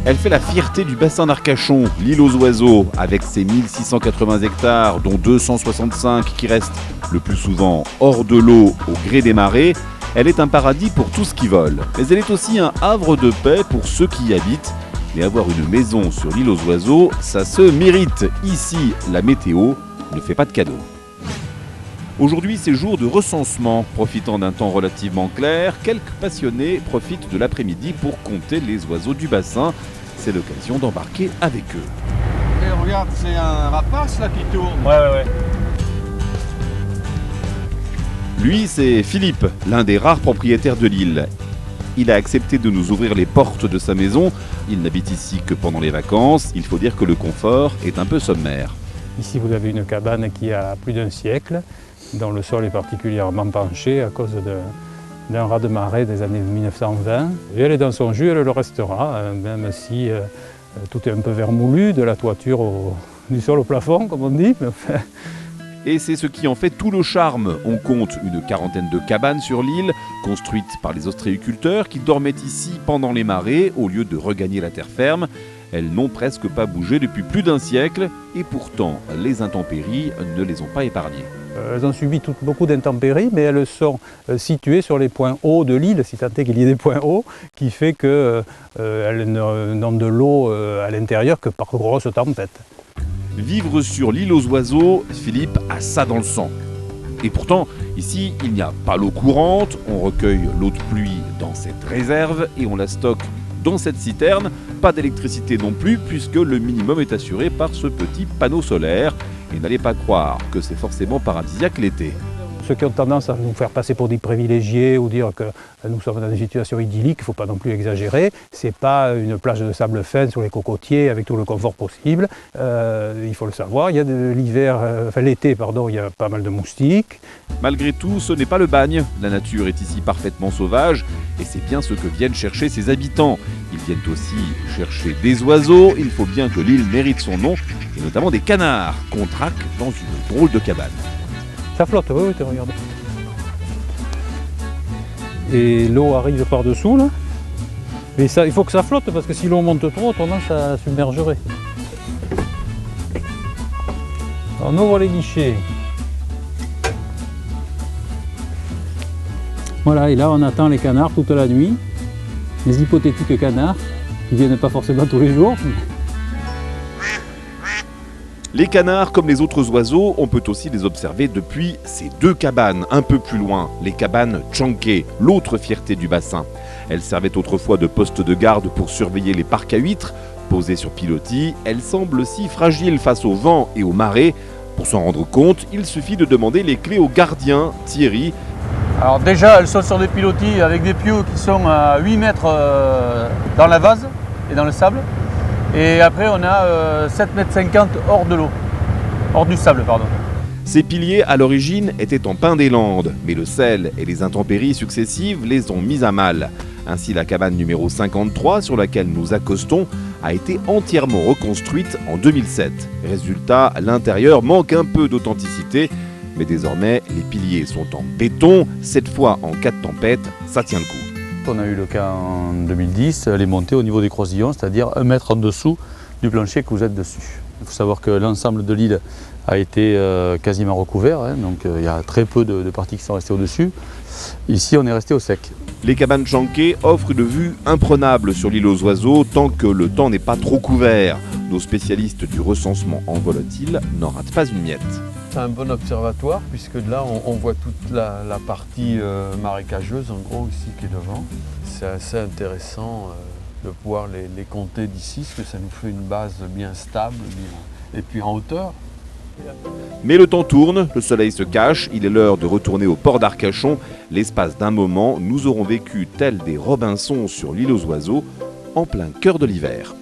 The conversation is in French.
Elle fait la fierté du bassin d'Arcachon, l'île aux oiseaux, avec ses 1680 hectares, dont 265 qui restent le plus souvent hors de l'eau au gré des marées. Elle est un paradis pour tout ce qui vole, mais elle est aussi un havre de paix pour ceux qui y habitent. Mais avoir une maison sur l'île aux oiseaux, ça se mérite. Ici, la météo ne fait pas de cadeaux. Aujourd'hui, c'est jour de recensement. Profitant d'un temps relativement clair, quelques passionnés profitent de l'après-midi pour compter les oiseaux du bassin. C'est l'occasion d'embarquer avec eux. Et regarde, c'est un rapace là qui tourne. Ouais. Lui, c'est Philippe, l'un des rares propriétaires de l'île. Il a accepté de nous ouvrir les portes de sa maison. Il n'habite ici que pendant les vacances. Il faut dire que le confort est un peu sommaire. Ici, vous avez une cabane qui a plus d'1 siècle, dont le sol est particulièrement penché à cause d'un raz-de-marée des années 1920. Et elle est dans son jus, elle le restera, même si tout est un peu vermoulu, de la toiture du sol au plafond, comme on dit. Mais enfin... Et c'est ce qui en fait tout le charme. On compte une quarantaine de cabanes sur l'île, construites par les ostréiculteurs qui dormaient ici pendant les marées au lieu de regagner la terre ferme. Elles n'ont presque pas bougé depuis plus d'1 siècle et pourtant les intempéries ne les ont pas épargnées. Elles ont subi beaucoup d'intempéries, mais elles sont situées sur les points hauts de l'île, si tant est qu'il y ait des points hauts, qui fait qu'elles n'ont de l'eau à l'intérieur que par grosses tempêtes. Vivre sur l'île aux oiseaux, Philippe a ça dans le sang. Et pourtant, ici, il n'y a pas l'eau courante, on recueille l'eau de pluie dans cette réserve et on la stocke dans cette citerne. Pas d'électricité non plus, puisque le minimum est assuré par ce petit panneau solaire. Et n'allez pas croire que c'est forcément paradisiaque l'été. Ceux qui ont tendance à nous faire passer pour des privilégiés ou dire que nous sommes dans une situation idyllique, il ne faut pas non plus exagérer. Ce n'est pas une plage de sable fin sur les cocotiers avec tout le confort possible. Il faut le savoir, il y a l'été, il y a pas mal de moustiques. Malgré tout, ce n'est pas le bagne. La nature est ici parfaitement sauvage et c'est bien ce que viennent chercher ses habitants. Ils viennent aussi chercher des oiseaux. Il faut bien que l'île mérite son nom, et notamment des canards qu'on traque dans une drôle de cabane. Ça flotte, oui, regarde. Et l'eau arrive par-dessous, là. Mais ça, il faut que ça flotte, parce que si l'eau monte trop, autrement ça submergerait. Alors, on ouvre les guichets. Voilà, et là on attend les canards toute la nuit. Les hypothétiques canards, qui ne viennent pas forcément tous les jours. Les canards, comme les autres oiseaux, on peut aussi les observer depuis ces 2 cabanes, un peu plus loin, les cabanes Tchanké, l'autre fierté du bassin. Elles servaient autrefois de poste de garde pour surveiller les parcs à huîtres. Posées sur pilotis, elles semblent si fragiles face au vent et aux marées. Pour s'en rendre compte, il suffit de demander les clés au gardien, Thierry. Alors déjà, elles sont sur des pilotis avec des pieux qui sont à 8 mètres dans la vase et dans le sable. Et après, on a 7,50 m hors de l'eau, hors du sable, pardon. Ces piliers, à l'origine, étaient en pin des Landes, mais le sel et les intempéries successives les ont mis à mal. Ainsi, la cabane numéro 53, sur laquelle nous accostons, a été entièrement reconstruite en 2007. Résultat, l'intérieur manque un peu d'authenticité, mais désormais, les piliers sont en béton. Cette fois, en cas de tempête, ça tient le coup. On a eu le cas en 2010, elle est montée au niveau des croisillons, c'est-à-dire 1 mètre en dessous du plancher que vous êtes dessus. Il faut savoir que l'ensemble de l'île a été quasiment recouvert, donc il y a très peu de parties qui sont restées au-dessus. Ici, on est resté au sec. Les cabanes Tchanké offrent une vue imprenable sur l'île aux oiseaux tant que le temps n'est pas trop couvert. Nos spécialistes du recensement en volatile n'en ratent pas une miette. C'est un bon observatoire puisque là on voit toute la partie marécageuse en gros ici qui est devant. C'est assez intéressant de pouvoir les compter d'ici parce que ça nous fait une base bien stable et puis en hauteur. Mais le temps tourne, le soleil se cache, il est l'heure de retourner au port d'Arcachon. L'espace d'un moment, nous aurons vécu tels des Robinson sur l'île aux oiseaux en plein cœur de l'hiver.